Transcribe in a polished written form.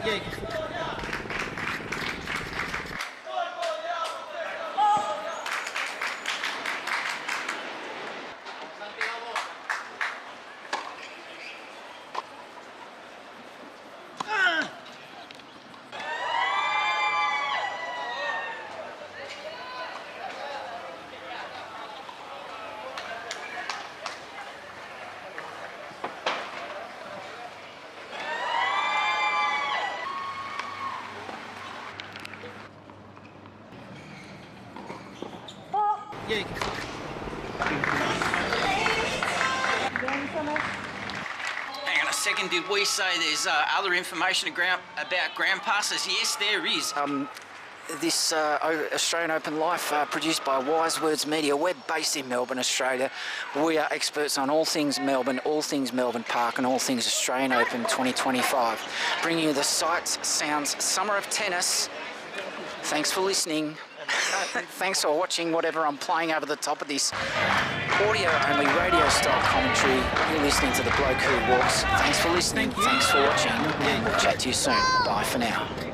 Yeah. Yeah. Hang on a second, did we say there's other information about ground passes? Yes, there is. This Australian Open Live produced by Wise Words Media. We're based in Melbourne, Australia. We are experts on all things Melbourne Park and all things Australian Open 2025. Bringing you the sights, sounds, summer of tennis. Thanks for listening. Thanks for watching whatever I'm playing over the top of this audio-only radio-style commentary. You're listening to the bloke who walks. Thanks for listening. Thanks for watching. And we'll chat to you soon. Bye for now.